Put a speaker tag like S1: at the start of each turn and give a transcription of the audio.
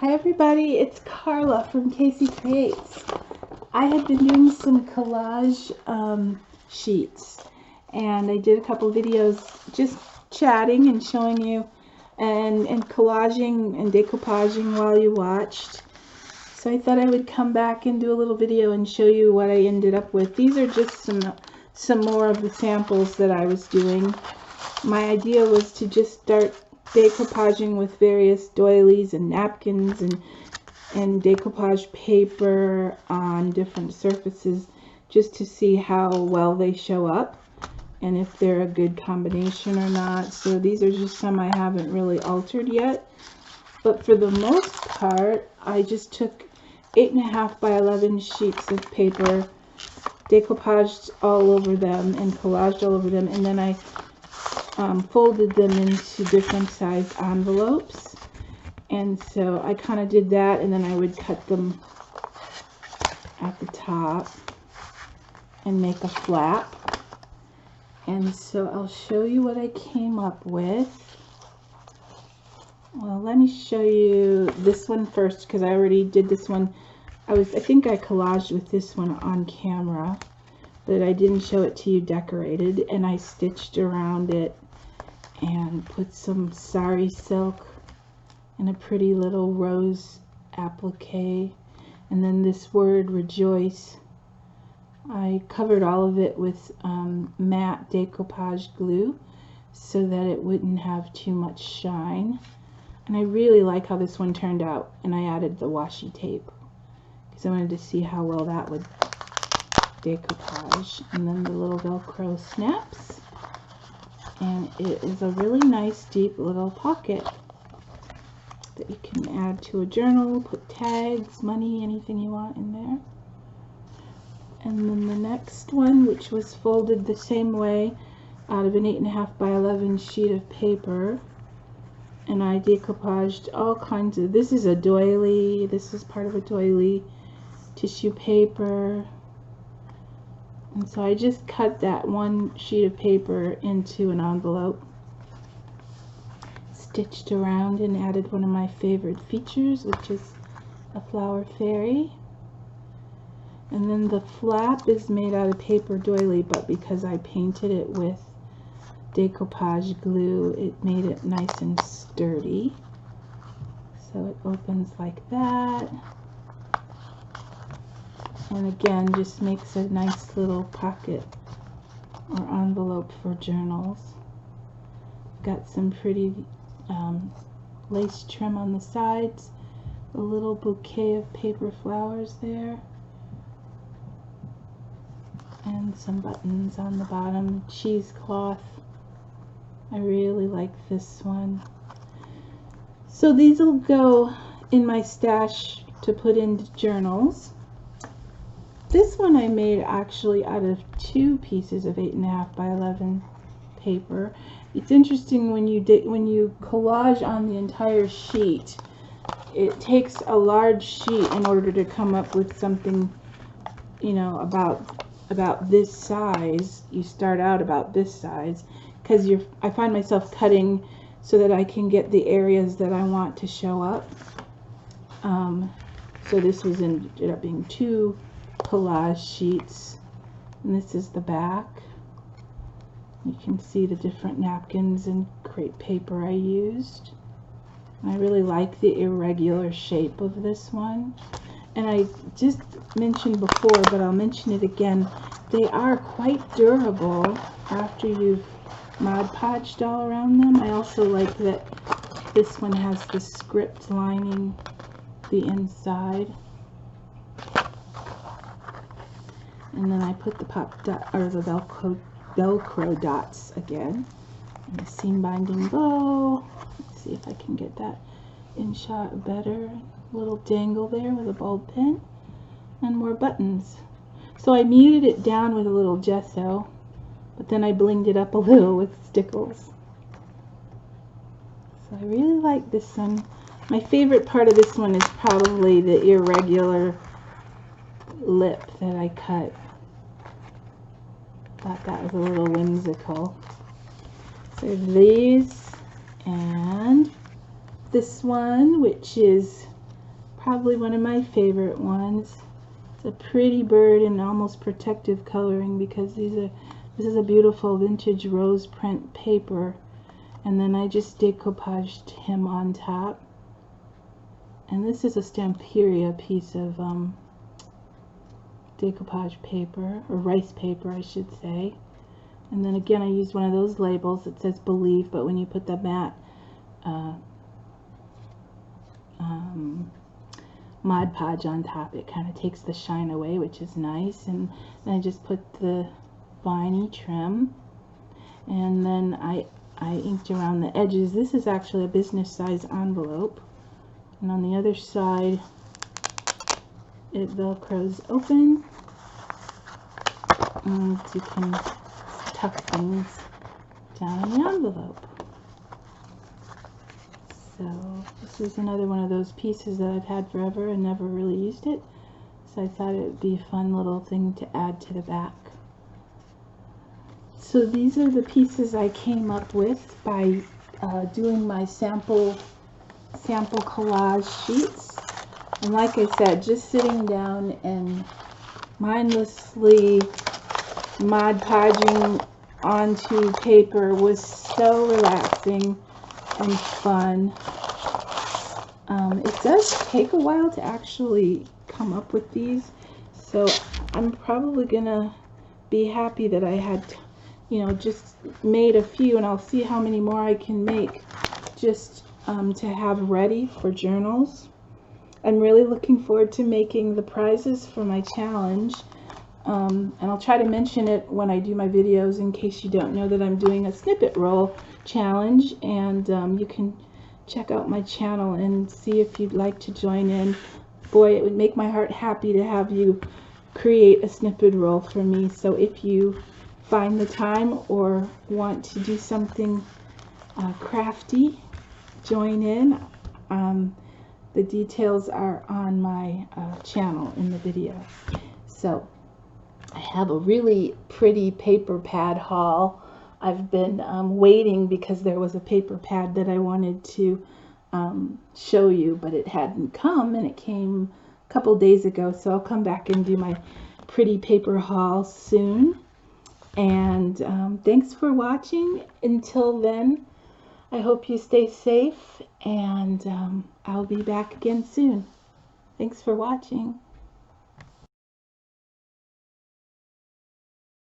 S1: Hi everybody, it's Carla from Casey Creates. I have been doing some collage sheets, and I did a couple videos just chatting and showing you and collaging and decoupaging while you watched. So I thought I would come back and do a little video and show you what I ended up with. These are just some more of the samples that I was doing. My idea was to just start decoupaging with various doilies and napkins and decoupage paper on different surfaces, just to see how well they show up and if they're a good combination or not. So these are just some I haven't really altered yet, but for the most part I just took 8.5 by 11 sheets of paper, decoupaged all over them and collaged all over them, and then I folded them into different size envelopes. And so I kind of did that, and then I would cut them at the top and make a flap. And so I'll show you what I came up with. Well, let me show you this one first, because I already did this one. I think I collaged with this one on camera, but I didn't show it to you decorated, and I stitched around it and put some sari silk and a pretty little rose applique, and then this word rejoice. I covered all of it with matte decoupage glue so that it wouldn't have too much shine, and I really like how this one turned out. And I added the washi tape because I wanted to see how well that would decoupage. And then the little Velcro snaps, and it is a really nice deep little pocket that you can add to a journal, put tags, money, anything you want in there. And then the next one, which was folded the same way out of an 8.5 by 11 sheet of paper, and I decoupaged all kinds of, this is a doily, this is part of a doily, tissue paper. And so I just cut that one sheet of paper into an envelope, stitched around, and added one of my favorite features, which is a flower fairy. And then the flap is made out of paper doily, but because I painted it with decoupage glue, it made it nice and sturdy. So it opens like that. And again, just makes a nice little pocket or envelope for journals. Got some pretty lace trim on the sides, a little bouquet of paper flowers there, and some buttons on the bottom, cheesecloth. I really like this one. So these will go in my stash to put into journals. This one I made actually out of 2 pieces of 8.5 by 11 paper. It's interesting when you collage on the entire sheet, it takes a large sheet in order to come up with something, you know, about this size. You start out about this size, because I find myself cutting so that I can get the areas that I want to show up. So this ended up being 2 collage sheets, and this is the back. You can see the different napkins and crepe paper I used. I really like the irregular shape of this one, and I just mentioned before, but I'll mention it again, they are quite durable after you've Mod Podged all around them. I also like that this one has the script lining the inside. And then I put the pop dot, or the Velcro dots again, and the seam binding bow. Let's see if I can get that in shot better. A little dangle there with a bulb pin, and more buttons. So I muted it down with a little gesso, but then I blinged it up a little with stickles. So I really like this one. My favorite part of this one is probably the irregular lip that I cut. Thought that was a little whimsical. So these, and this one, which is Probably one of my favorite ones. It's a pretty bird and almost protective coloring because this is a beautiful vintage rose print paper, and then I just decoupaged him on top. And this is a Stamperia piece of decoupage paper, or rice paper I should say. And then again I used one of those labels that says believe, but when you put the matte Mod Podge on top, it kind of takes the shine away, which is nice. And then I just put the viney trim, and then I inked around the edges. This is actually a business size envelope, and on the other side it velcros open, and you can tuck things down in the envelope. So this is another one of those pieces that I've had forever and never really used it, so I thought it would be a fun little thing to add to the back. So these are the pieces I came up with by doing my sample collage sheets. And like I said, just sitting down and mindlessly Mod Podging onto paper was so relaxing and fun. It does take a while to actually come up with these, so I'm probably gonna be happy that I had, you know, just made a few, and I'll see how many more I can make just to have ready for journals. I'm really looking forward to making the prizes for my challenge, and I'll try to mention it when I do my videos in case you don't know that I'm doing a snippet roll challenge, and you can check out my channel and see if you'd like to join in. Boy, it would make my heart happy to have you create a snippet roll for me. So if you find the time or want to do something crafty, join in. The details are on my channel in the video. So I have a really pretty paper pad haul. I've been waiting because there was a paper pad that I wanted to show you, but it hadn't come, and it came a couple days ago, so I'll come back and do my pretty paper haul soon. And thanks for watching. Until then, I hope you stay safe, and I'll be back again soon. Thanks for watching.